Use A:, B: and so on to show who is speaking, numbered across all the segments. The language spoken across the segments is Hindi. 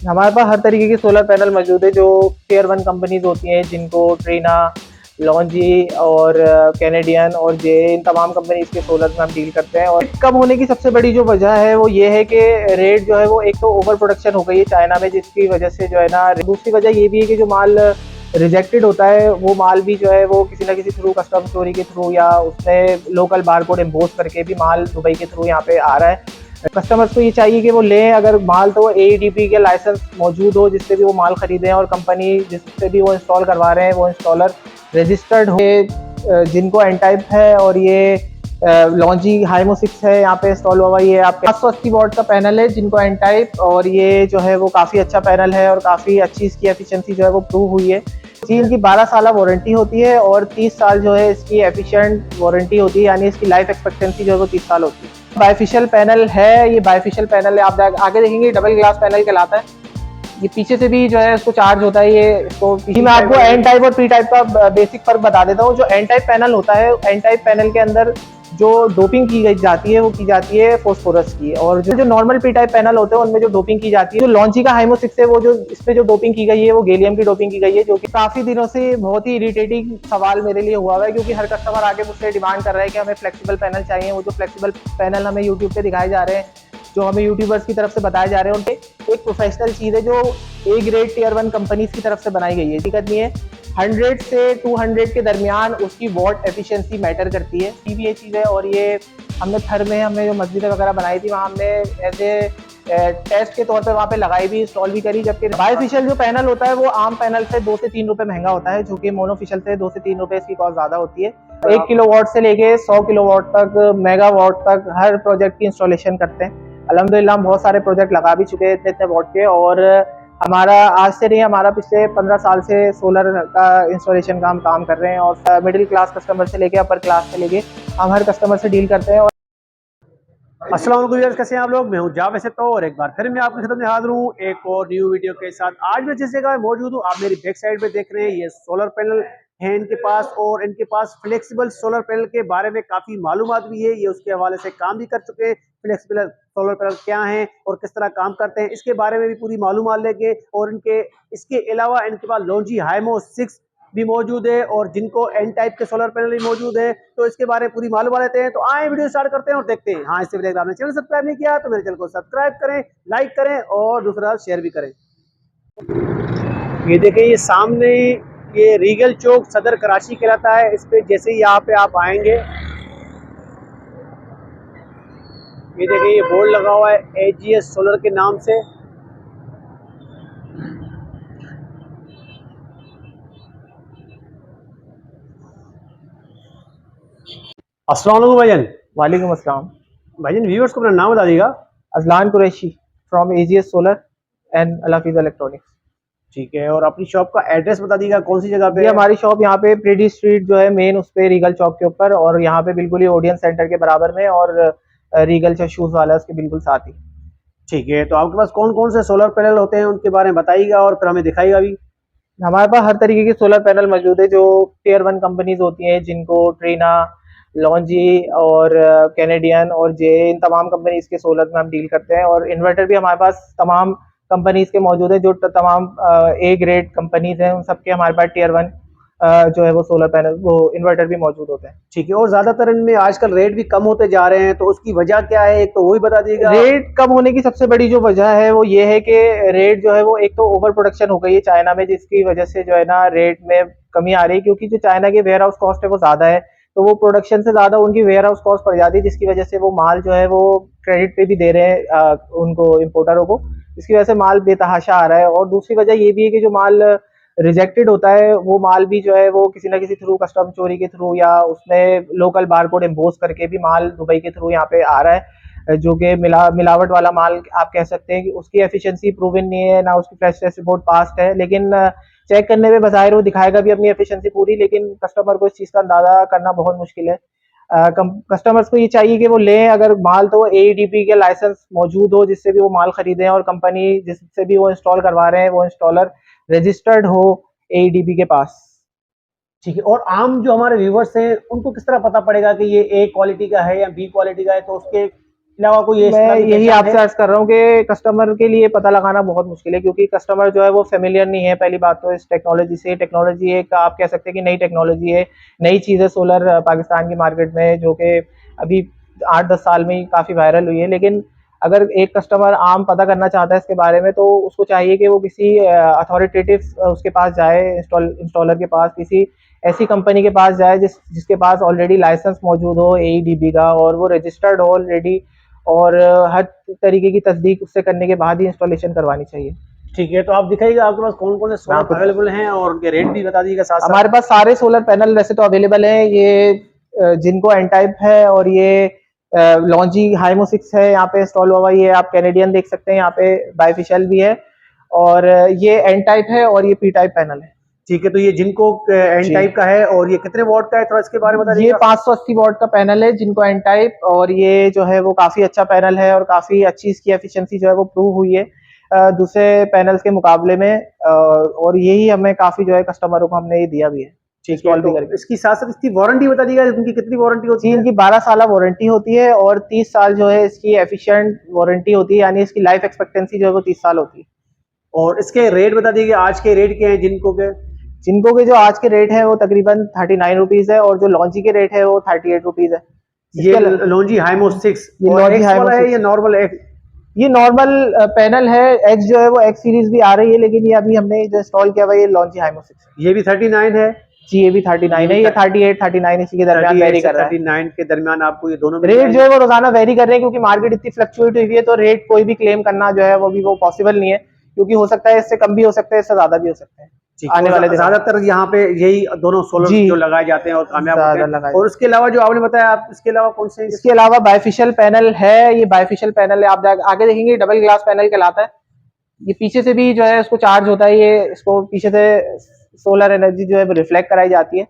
A: हमारे पास हर तरीके के सोलर पैनल मौजूद है जो टियर 1 कंपनीज होती हैं, जिनको ट्रीना, लॉन्जी और कैनेडियन और जे, इन तमाम कंपनीज के सोलर में हम डील करते हैं। और कम होने की सबसे बड़ी जो वजह है वो ये है कि रेट जो है वो एक तो ओवर प्रोडक्शन हो गई है चाइना में, जिसकी वजह से जो है ना, दूसरी वजह ये भी है कि जो माल रिजेक्टेड होता है वो माल भी जो है वो किसी ना किसी थ्रू, कस्टम चोरी के थ्रू या उसने लोकल बारकोड इम्पोज करके भी माल दुबई के थ्रू यहाँ पे आ रहा है। कस्टमर्स को ये चाहिए कि वो लें अगर माल, तो AEDP के लाइसेंस मौजूद हो जिससे भी वो माल खरीदें, और कंपनी जिससे भी वो इंस्टॉल करवा रहे हैं वो इंस्टॉलर रजिस्टर्ड हो, जिनको एन टाइप है। और ये लॉन्जी हाइमो 6 है यहाँ पे इंस्टॉल हुआ। ये आपके 580 वॉट का पैनल है जिनको एन टाइप, और ये जो है वो काफ़ी अच्छा पैनल है और काफ़ी अच्छी इसकी एफिशिएंसी जो है वो प्रूव हुई है। इनकी 12 साल वारंटी होती है और 30 साल जो है इसकी एफिशिएंट वारंटी होती है, यानी इसकी लाइफ एक्सपेक्टेंसी जो है वो 30 साल होती है। बाइफिशियल पैनल है, ये बाइफिशियल पैनल है, आप आगे देखेंगे डबल ग्लास पैनल कहलाता है। ये पीछे से भी जो है इसको चार्ज होता है। ये इसको मैं आपको एन टाइप और पी टाइप का बेसिक फर्क बता देता हूँ। जो एन टाइप पैनल होता है, एन टाइप पैनल के अंदर जो डोपिंग की जाती है वो की जाती है फॉस्फोरस की, और जो नॉर्मल पी टाइप पैनल होते हैं उनमें जो डोपिंग की जाती है, जो लॉन्ची का हाइमो 6 है, वो जो इसमें जो डोपिंग की गई है वो गैलियम की डोपिंग की गई है, जो कि काफी दिनों से बहुत ही इरिटेटिंग सवाल मेरे लिए हुआ है, क्योंकि हर कस्टमर आगे मुझसे डिमांड कर रहा है कि हमें फ्लेक्सिबल पैनल चाहिए। वो जो फ्लेक्सिबल पैनल हमें यूट्यूब पे दिखाए जा रहे हैं, जो हमें यूट्यूबर्स की तरफ से बताए जा रहे हैं, उनके एक प्रोफेशनल चीज है जो ए ग्रेड टियर 1 कंपनीज की तरफ से बनाई गई है। दिक्कत नहीं है, 100 से 200 के दरमियान उसकी वॉट एफिशिएंसी मैटर करती है, ये चीज़ है। और ये हमने थर में, हमने जो मस्जिद वगैरह बनाई थी, वहाँ हमने एज ए टेस्ट के तौर पे वहाँ पे लगाई भी, इंस्टॉल भी करी। जबकि बायोफिशियल जो पैनल होता है वो आम पैनल से 2 से 3 रुपए महंगा होता है, जो कि मोनोफिशियल से 2 से 3 रुपए इसकी कॉस्ट ज़्यादा होती है। 1 किलोवाट से लेके 100 किलोवाट तक, मेगावाट तक हर प्रोजेक्ट की इंस्टॉलेशन करते हैं। अल्हम्दुलिल्लाह हम बहुत सारे प्रोजेक्ट लगा भी चुके हैं इतने इतने वॉट के। और हमारा आज से नहीं, हमारा पिछले 15 साल से सोलर का इंस्टॉलेशन का हम काम कर रहे हैं। और मिडिल क्लास कस्टमर से लेके अपर क्लास से लेके हम हर कस्टमर से डील करते हैं।
B: अस्सलाम वालेकुम व्यूअर्स, कैसे हैं आप लोग। मैं हूं जावेद से, तो और एक बार फिर मैं आपके खिदमत में हाजिर हूं एक और न्यू वीडियो के साथ। आज मैं जिस जगह मौजूद हूं, आप मेरी बैक साइड पे देख रहे हैं, ये सोलर पैनल है इनके पास। और इनके पास फ्लेक्सिबल सोलर पैनल के बारे में काफ़ी मालूमात भी है, ये उसके हवाले से काम भी कर चुके हैं। फ्लेक्सिबल सोलर पैनल क्या हैं और किस तरह काम करते हैं, इसके बारे में भी पूरी मालूमात लेंगे। और इनके इसके अलावा इनके पास लॉन्जी हाइमो 6 भी मौजूद है, और जिनको एन टाइप के सोलर पैनल भी मौजूद है, तो इसके बारे में पूरी मालूम लेते हैं। तो आए वीडियो स्टार्ट करते हैं और देखते हैं। हाँ, इससे पहले आपने चैनल सब्सक्राइब नहीं किया तो मेरे चैनल को सब्सक्राइब करें, लाइक करें और दूसरा शेयर भी करें। ये देखें, ये सामने ये रीगल चौक सदर कराची कहलाता है। इस पे जैसे ही यहाँ पे आप आएंगे, ये देखें, ये बोर्ड लगा हुआ है AGS सोलर के नाम से। अस्सलाम वालेकुम भाईजान।
A: वालेकुम अस्सलाम।
B: भाईजान, व्यूअर्स को अपना नाम बता दीजिएगा।
A: Ajlan Qureshi from AGS solar and अलाफीज इलेक्ट्रॉनिक्स।
B: ठीक है, और अपनी शॉप का एड्रेस बता दीजिएगा, कौन सी जगह पे
A: ये
B: है।
A: हमारी शॉप यहाँ पे प्रेडी स्ट्रीट जो है मेन, उस पे रीगल चौक के ऊपर, और यहाँ पे बिल्कुल ही ओडियन सेंटर के बराबर में, और रीगल शूज वाला है उसके बिल्कुल साथ ही।
B: ठीक है, तो आपके पास कौन कौन से सोलर पैनल होते हैं उनके बारे में बताइएगा और फिर हमें दिखाइएगा भी।
A: हमारे पास हर तरीके के सोलर पैनल मौजूद है जो टियर 1 कंपनीज होती हैं, जिनको ट्रीना, लॉन्जी और कैनेडियन और जे, इन तमाम कंपनीज के सोलर में हम डील करते हैं। और इन्वर्टर भी हमारे पास तमाम कंपनीज के मौजूद है, जो तमाम ए ग्रेड कंपनीज हैं, उन सबके हमारे पास टियर 1 जो है वो सोलर पैनल, वो इन्वर्टर भी मौजूद होते हैं।
B: ठीक है, और ज्यादातर इनमें आजकल रेट भी कम होते जा रहे हैं, तो उसकी वजह क्या है, एक तो वही बता दीजिएगा।
A: रेट कम होने की सबसे बड़ी जो वजह है वो ये है कि रेट जो है वो एक तो ओवर प्रोडक्शन हो गई है चाइना में, जिसकी वजह से जो है ना रेट में कमी आ रही है, क्योंकि जो चाइना की वेयर हाउस कॉस्ट है वो ज्यादा है, तो वो प्रोडक्शन से ज्यादा उनकी वेयर हाउस कॉस्ट पड़ जाती है, जिसकी वजह से वो माल जो है वो क्रेडिट पे भी दे रहे हैं उनको, इम्पोर्टरों को, जिसकी वजह से माल बेतहाशा आ रहा है। और दूसरी वजह ये भी है कि जो माल रिजेक्टेड होता है वो माल भी जो है वो किसी ना किसी थ्रू, कस्टम चोरी के थ्रू या उसने लोकल बारकोड इम्पोज करके भी माल दुबई के थ्रू यहाँ पे आ रहा है, जो कि मिलावट वाला माल आप कह सकते हैं। कि उसकी एफिशिएंसी प्रूवन नहीं है, ना उसकी फ्रेश टेस्ट रिपोर्ट पास्ट है, लेकिन चेक करने में बज़ाहिर वो दिखाएगा भी अपनी एफिशिएंसी पूरी, लेकिन कस्टमर को इस चीज़ का अंदाजा करना बहुत मुश्किल है। कस्टमर्स को ये चाहिए कि वो लें अगर माल, तो AEDP के लाइसेंस मौजूद हो जिससे भी वो माल खरीदें, और कंपनी जिससे भी वो इंस्टॉल करवा रहे हैं वो इंस्टॉलर रजिस्टर्ड हो AEDP के पास।
B: ठीक है, और आम जो हमारे व्यूवर्स हैं उनको किस तरह पता पड़ेगा कि ये A क्वालिटी का है या B क्वालिटी का है, तो उसके अलावा कोई इस
A: मैं
B: तरह की
A: यही
B: पहचान
A: आपसे
B: है?
A: अर्ज कर रहा हूँ कि कस्टमर के लिए पता लगाना बहुत मुश्किल है, क्योंकि कस्टमर जो है वो फेमिलियर नहीं है पहली बात तो इस टेक्नोलॉजी से। टेक्नोलॉजी एक आप कह सकते हैं कि नई टेक्नोलॉजी है, नई चीज़ है सोलर पाकिस्तान की मार्केट में, जो कि अभी 8-10 साल में ही काफ़ी वायरल हुई है। लेकिन अगर एक कस्टमर आम पता करना चाहता है इसके बारे में, तो उसको चाहिए कि वो किसी अथॉरिटेटिव उसके पास जाए, इंस्टॉलर के पास, किसी ऐसी कंपनी के पास जाए जिसके पास ऑलरेडी लाइसेंस मौजूद हो एईडीबी का, और वो रजिस्टर्ड हो ऑलरेडी, और हर तरीके की तस्दीक उससे करने के बाद ही इंस्टॉलेशन करवानी चाहिए।
B: ठीक है, तो आप दिखाइएगा आपके पास कौन कौन से
A: मैं
B: सोलर
A: आपको
B: अवेलेबल हैं और उनके रेट भी बता दीजिएगा साथ साथ।
A: हमारे पास सारे सोलर पैनल वैसे तो अवेलेबल हैं। ये जिनको एन टाइप है, और ये लॉन्जी हाइमो 6 है यहाँ पे इंस्टॉल हुआ। ये आप कैनेडियन देख सकते हैं, यहाँ पे बाइफिशियल भी है, और ये एन टाइप है, और ये पी टाइप पैनल है।
B: ठीक है, तो ये जिनको एन
A: जी,
B: टाइप का है और ये कितने वॉट का है, थोड़ा इसके बारे में बता
A: ये
B: दीजिएगा।
A: 580 वॉट का पैनल है जिनको एन टाइप, और ये जो है वो काफ़ी अच्छा पैनल है, और काफ़ी अच्छी इसकी एफिशिएंसी जो है वो प्रूव हुई है दूसरे पैनल्स के मुकाबले में। और यही हमें काफ़ी जो है कस्टमरों को हमने ये दिया भी है,
B: ठीक है,
A: इंस्टॉल
B: तो
A: भी करके।
B: इसकी साथ साथ इसकी वारंटी बता दीजिएगा, इनकी कितनी वारंटी
A: जी,
B: होती है।
A: इनकी 12 साल वारंटी होती है, और 30 साल जो है इसकी एफिशिएंट वारंटी होती है, यानी इसकी लाइफ एक्सपेक्टेंसी जो है वो 30 साल होती है।
B: और इसके रेट बता दीजिए, आज के रेट क्या हैं जिनको के।
A: जिनको के जो आज के रेट है वो तकरीबन 39 रुपीज़ है, और जो लॉन्ची के रेट है वो 38 रुपीज़ है।
B: ये
A: इसके अलावा
B: लॉन्जी हाइमो 6
A: ये
B: और
A: लॉन्जी
B: एक्स
A: हाइमो
B: वाला है
A: 6,
B: या नॉर्मल एक्स।
A: ये नॉर्मल पैनल है। एक्स जो है वो एक्स सीरीज भी आ रही है, लेकिन ये अभी हमने जो इंस्टॉल किया हुआ है ये लॉन्ची हाइमो 6 है।
B: ये भी 39 है।
A: जी, ये भी
B: ये
A: 39
B: भी
A: है, ये 38 39 इसी के दरमियान
B: 38
A: वेरी
B: से
A: कर रहा है।
B: 39 के दरमियान आपको ये दोनों मिल
A: रेट जो
B: जाएंगे।
A: है वो रोजाना वेरी कर रहे हैं, क्योंकि मार्केट इतनी फ्लक्चुएट हुई है, तो रेट कोई भी क्लेम करना जो है वो पॉसिबल नहीं है, क्योंकि हो सकता है इससे कम भी हो सकता है, इससे ज्यादा भी हो सकते हैं
B: ठीक है,
A: आने
B: और
A: वाले दिनों में।
B: ज्यादातर यहाँ पे यही दोनों सोलर
A: जी,
B: जो लगाए जाते हैं और कामयाब होते
A: ज्यादा
B: हैं।
A: लगाए
B: और
A: जाते
B: उसके अलावा जो आपने बताया, आप इसके अलावा कौन से
A: हैं।
B: हैं
A: इसके
B: जिसमें।
A: अलावा बाइफिशियल पैनल है, ये बाइफिशियल पैनल है, आप आगे देखेंगे डबल ग्लास पैनल कहलाता है। ये पीछे से भी जो है इसको चार्ज होता है, ये इसको पीछे से सोलर एनर्जी जो है वो रिफ्लेक्ट कराई जाती है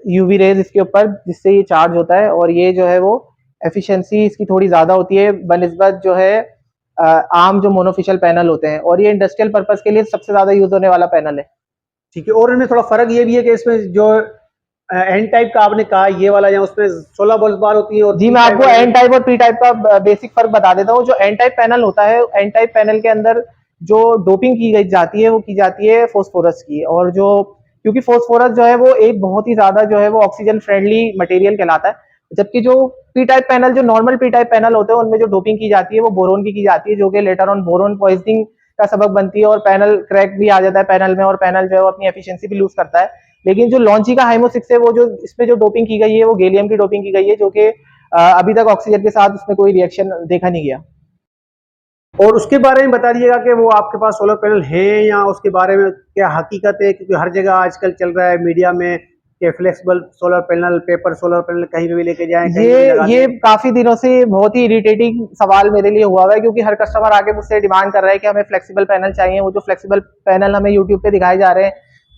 A: यूवी रेज इसके ऊपर, जिससे ये चार्ज होता है, और ये जो है वो एफिशिएंसी इसकी थोड़ी ज़्यादा होती है बनिस्बत जो है आम जो मोनोफिशियल पैनल होते हैं, और ये इंडस्ट्रियल पर्पस के लिए सबसे ज़्यादा यूज होने वाला पैनल है।
B: ठीक है, और इनमें थोड़ा फर्क ये भी है कि इसमें जो एन टाइप का आपने कहा ये वाला, या उसमें 16 वोल्ट बार होती है और
A: जी,
B: पी
A: मैं
B: टाइप
A: आपको
B: वाले में।
A: एन टाइप और पी टाइप का बेसिक फर्क बता देता हूँ। जो एन टाइप पैनल होता है, एन टाइप पैनल के अंदर जो डोपिंग की जाती है वो की जाती है फोस्फोरस की, और जो क्योंकि फोस्फोरस जो है वो एक बहुत ही ज्यादा जो है वो ऑक्सीजन फ्रेंडली मटेरियल कहलाता है, जबकि जो पी टाइप पैनल, जो नॉर्मल पी टाइप पैनल होते हैं, उनमें जो डोपिंग की जाती है वो बोरोन की जाती है, जो कि लेटर ऑन बोरोन पॉइजनिंग का सबब बनती है, और पैनल क्रैक भी आ जाता है पैनल में, और पैनल जो है वो अपनी एफिशिएंसी भी लूज करता है। लेकिन जो लॉन्ची का हाइमो 6 है, वो जो इसमें जो डोपिंग की गई है वो गैलियम की डोपिंग की गई है, जो कि अभी तक ऑक्सीजन के साथ उसमें कोई रिएक्शन देखा नहीं गया।
B: और उसके बारे में बता दीजिएगा कि वो आपके पास सोलर पैनल है, या उसके बारे में क्या हकीकत है, क्योंकि हर जगह आजकल चल रहा है मीडिया में कि flexible solar panel, paper solar panel कहीं पे भी लेके जाएं, कहीं पे भी लगा
A: ये
B: दें।
A: काफी दिनों से बहुत ही इरिटेटिंग सवाल मेरे लिए हुआ है, क्योंकि हर कस्टमर आके मुझसे डिमांड कर रहा है कि हमें फ्लेक्सिबल पैनल चाहिए। वो जो फ्लेक्सिबल पैनल हमें यूट्यूब पे दिखाए जा रहे हैं,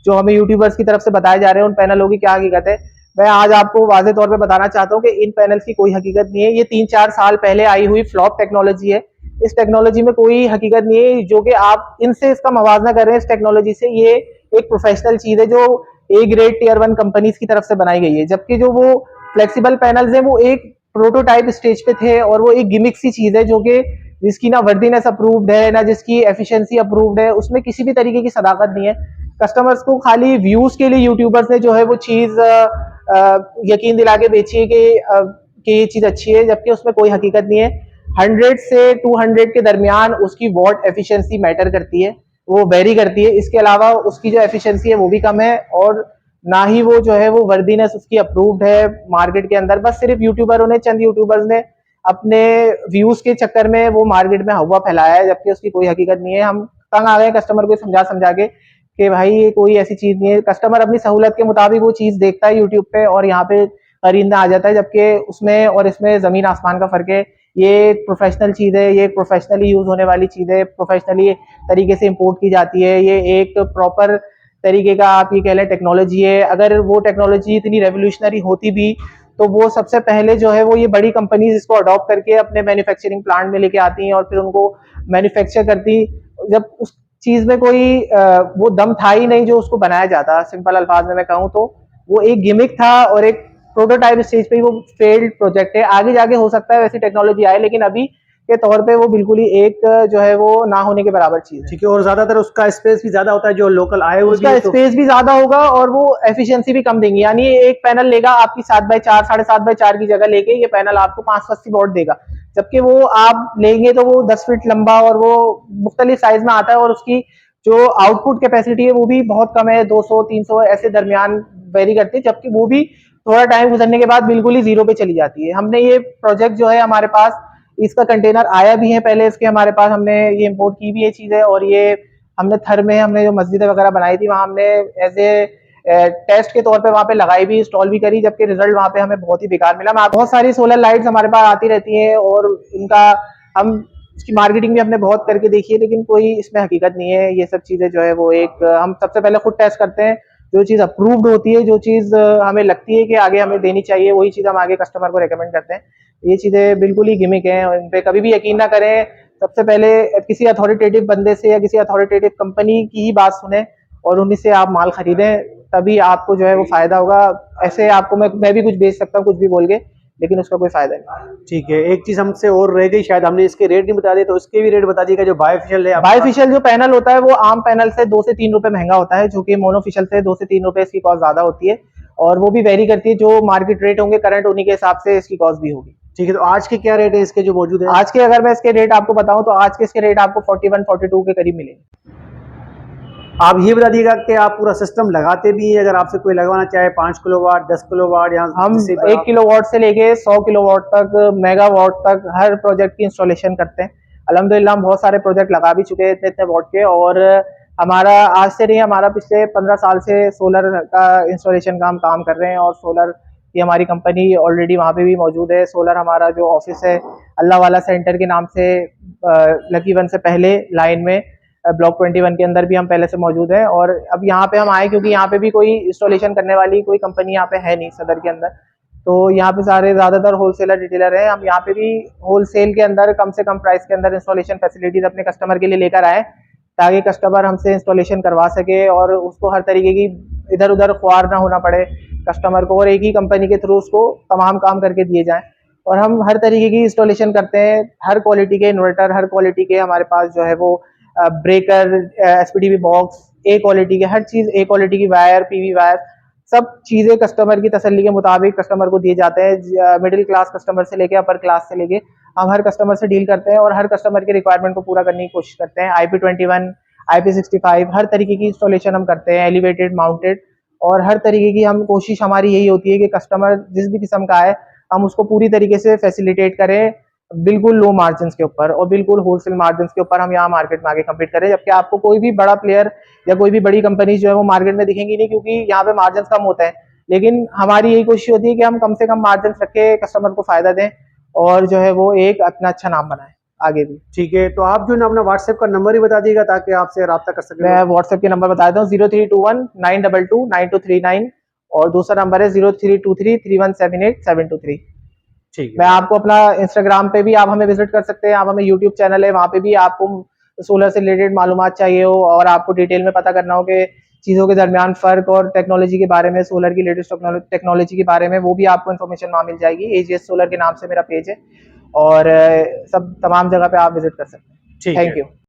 A: जो हमें यूट्यूबर्स की तरफ से बताए जा रहे हैं, उन पैनलों की क्या हकीकत है, मैं आज आपको वाजे तौर पे बताना चाहता हूँ कि इन पैनल्स की कोई हकीकत नहीं है। ये 3-4 साल पहले आई हुई फ्लॉप टेक्नोलॉजी है। इस टेक्नोलॉजी में कोई हकीकत नहीं है, जो कि आप इनसे इसका मवाजना कर रहे हैं इस टेक्नोलॉजी से। ये एक प्रोफेशनल चीज है जो ए ग्रेड टियर 1 कंपनीज की तरफ से बनाई गई है, जबकि जो वो फ्लेक्सिबल पैनल्स हैं वो एक प्रोटोटाइप स्टेज पे थे, और वो एक गिमिक सी चीज है, जो कि जिसकी ना वर्दीनेस अप्रूव्ड है, ना जिसकी एफिशिएंसी अप्रूव्ड है, उसमें किसी भी तरीके की सदाकत नहीं है। कस्टमर्स को खाली व्यूज के लिए यूट्यूबर्स ने जो है वो चीज यकीन दिला के बेची है कि ये चीज अच्छी है, जबकि उसमें कोई हकीकत नहीं है। 100 से 200 के दरमियान उसकी वॉट एफिशिएंसी मैटर करती है, वो वेरी करती है। इसके अलावा उसकी जो एफिशिएंसी है वो भी कम है, और ना ही वो जो है वो वर्दीनेस उसकी अप्रूव्ड है मार्केट के अंदर। बस सिर्फ यूट्यूबरों ने, चंद यूट्यूबर्स ने अपने व्यूज के चक्कर में वो मार्केट में हवा फैलाया है, जबकि उसकी कोई हकीकत नहीं है। हम तंग आ गए कस्टमर को समझा समझा के कि भाई ये कोई ऐसी चीज नहीं है। कस्टमर अपनी सहूलत के मुताबिक वो चीज देखता है यूट्यूब पे, और यहाँ पे खरीदना आ जाता है, जबकि उसमें और इसमें जमीन आसमान का फर्क है। ये एक प्रोफेशनल चीज है, ये प्रोफेशनली यूज होने वाली चीज है, प्रोफेशनली तरीके से इंपोर्ट की जाती है। ये एक प्रॉपर तरीके का आप ये कह लें टेक्नोलॉजी है। अगर वो टेक्नोलॉजी इतनी रेवोल्यूशनरी होती भी, तो वो सबसे पहले जो है वो ये बड़ी कंपनीज इसको अडॉप्ट करके अपने मैन्युफैक्चरिंग प्लांट में लेके आती हैं, और फिर उनको मैन्युफैक्चर करती। जब उस चीज में कोई वो दम था ही नहीं जो उसको बनाया जाता। सिंपल अल्फाज में मैं कहूँ तो वो एक गिमिक था, और एक प्रोटोटाइप स्टेज पे ही वो फेल्ड प्रोजेक्ट है। आगे जाके हो सकता है वैसी टेक्नोलॉजी आए, लेकिन अभी के तौर पे वो बिल्कुल ही एक जो है वो ना होने के बराबर चीज है।
B: ठीक है, और ज्यादातर उसका स्पेस भी ज्यादा होता है, जो लोकल आए हुए भी
A: उसका
B: है तो
A: स्पेस भी ज्यादा होगा और वो एफिशिएंसी भी कम देंगी। यानी एक पैनल लेगा आपकी 7x4 7.5x4 की जगह लेके, ये पैनल आपको 580 वॉट देगा, जबकि वो आप लेंगे तो वो 10 फीट लंबा और वो मुख्तलिफ साइज में आता है, और उसकी जो आउटपुट कैपेसिटी है वो भी बहुत कम है, 200-300 ऐसे दरमियान वेरी करती है, जबकि वो भी थोड़ा टाइम गुजरने के बाद बिल्कुल ही जीरो पे चली जाती है। हमने ये प्रोजेक्ट जो है हमारे पास, इसका कंटेनर आया भी है पहले इसके हमारे पास, हमने ये इम्पोर्ट की भी ये चीज़ है, और ये हमने थर में हमने जो मस्जिद वगैरह बनाई थी वहाँ हमने एज ए टेस्ट के तौर पे वहाँ पे लगाई भी, इंस्टॉल भी करी, जबकि रिजल्ट वहाँ पे हमें बहुत ही बेकार मिला। बहुत सारी सोलर लाइट्स हमारे पास आती रहती हैं और इनका हम इसकी मार्केटिंग भी हमने बहुत करके देखी है, लेकिन कोई इसमें हकीकत नहीं है। ये सब चीज़ें जो है वो एक हम सबसे पहले खुद टेस्ट करते हैं, जो चीज़ अप्रूव्ड होती है, जो चीज़ हमें लगती है कि आगे हमें देनी चाहिए, वही चीज़ हम आगे कस्टमर को रेकमेंड करते हैं। ये चीज़ें बिल्कुल ही गिमिक हैं और इन पे कभी भी यकीन ना करें। सबसे पहले किसी अथॉरिटेटिव बंदे से या किसी अथॉरिटेटिव कंपनी की ही बात सुने और उन्हीं से आप माल खरीदें, तभी आपको जो है वो फायदा होगा। ऐसे आपको मैं भी कुछ बेच सकता हूँ कुछ भी बोल के, लेकिन उसका कोई फायदा नहीं।
B: ठीक है, एक चीज हमसे और रह गई, शायद हमने इसके रेट नहीं बता दिए, तो उसके भी रेट बता दिएगा। जो बायोफिशियल है,
A: बायोफिशियल जो पैनल होता है वो आम पैनल से 2 से 3 रुपए महंगा होता है, जो कि मोनोफिशियल से 2 से 3 रुपए इसकी कॉस्ट ज्यादा होती है, और वो भी वेरी करती है, जो मार्केट रेट होंगे करंट उन्हीं के हिसाब से इसकी कॉस्ट भी होगी।
B: ठीक है, तो आज के क्या रेट है इसके जो मौजूद है?
A: आज के अगर मैं इसके रेट आपको बताऊं तो आज के इसके रेट आपको 41-42 के करीब मिलेंगे।
B: आप ये बता दिएगा कि आप पूरा सिस्टम लगाते भी हैं, अगर आपसे कोई लगवाना चाहे 5 किलोवाट 10 किलोवाट, या
A: हम 1 किलोवाट से लेके 100 किलोवाट तक, मेगावाट तक हर प्रोजेक्ट की इंस्टॉलेशन करते हैं। अल्हम्दुलिल्लाह हम बहुत सारे प्रोजेक्ट लगा भी चुके हैं इतने इतने वाट के, और हमारा आज से नहीं, हमारा पिछले 15 साल से सोलर का इंस्टॉलेशन का हम काम कर रहे हैं, और सोलर की हमारी कंपनी ऑलरेडी वहाँ पे भी मौजूद है। सोलर हमारा जो ऑफिस है अल्लाह वाला सेंटर के नाम से, लकी वन से पहले लाइन में ब्लॉक 21 के अंदर भी हम पहले से मौजूद हैं। और अब यहाँ पे हम आए क्योंकि यहाँ पे भी कोई इंस्टॉलेशन करने वाली कोई कंपनी यहाँ पे है नहीं सदर के अंदर, तो यहाँ पे सारे ज़्यादातर होलसेलर रिटेलर हैं। हम यहाँ पे भी होलसेल के अंदर कम से कम प्राइस के अंदर इंस्टॉलेशन फैसिलिटीज अपने कस्टमर के लिए लेकर आए, ताकि कस्टमर हमसे इंस्टॉलेशन करवा सके और उसको हर तरीके की इधर उधर ख्वार ना होना पड़े कस्टमर को, और एक ही कंपनी के थ्रू उसको तमाम काम करके दिए जाएँ। और हम हर तरीके की इंस्टॉलेशन करते हैं, हर क्वालिटी के इन्वर्टर, हर क्वालिटी के हमारे पास जो है वो ब्रेकर, एसपीडीबी बॉक्स, ए क्वालिटी के हर चीज़, ए क्वालिटी की वायर, पीवी वायर, सब चीज़ें कस्टमर की तसल्ली के मुताबिक कस्टमर को दिए जाते हैं। मिडिल क्लास कस्टमर से लेके अपर क्लास से लेके हम हर कस्टमर से डील करते हैं और हर कस्टमर के रिक्वायरमेंट को पूरा करने की कोशिश करते हैं। IP21, IP65 हर तरीके की इंस्टॉलेशन हम करते हैं, एलिवेटेड, माउंटेड, और हर तरीके की हम कोशिश हमारी यही होती है कि कस्टमर जिस भी किस्म का है हम उसको पूरी तरीके से फैसिलिटेट करें, बिल्कुल लो मार्जिन के ऊपर और बिल्कुल होलसेल मार्जिन के ऊपर हम यहाँ मार्केट में आगे कम्पीट करें। जबकि आपको कोई भी बड़ा प्लेयर या कोई भी बड़ी कंपनी जो है वो मार्केट में दिखेंगी नहीं, क्योंकि यहाँ पे मार्जिन कम होते हैं। लेकिन हमारी यही कोशिश होती है कि हम कम से कम मार्जिन रख के कस्टमर को फायदा दें और जो है वो एक अपना अच्छा नाम बनाए आगे भी।
B: ठीक है, तो आप जो है ना अपना व्हाट्सएप का नंबर ही बता दीजिएगा ताकि आपसे रब्ता कर सकें।
A: मैं व्हाट्सएप के नंबर बता देता हूँ, 0321-922-9239, और दूसरा नंबर है 0323-3178-723।
B: ठीक है,
A: मैं आपको अपना इंस्टाग्राम पे भी आप हमें विजिट कर सकते हैं, आप हमें यूट्यूब चैनल है, वहाँ पे भी आपको सोलर से रिलेटेड मालूमात चाहिए हो और आपको डिटेल में पता करना हो कि चीज़ों के दरमियान फ़र्क और टेक्नोलॉजी के बारे में, सोलर की लेटेस्ट टेक्नोलॉजी के बारे में, वो भी आपको इन्फॉर्मेशन वहाँ मिल जाएगी। AGS सोलर के नाम से मेरा पेज है और सब तमाम जगह पे आप विजिट कर सकते हैं।
B: ठीक
A: थैंक
B: है।
A: यू।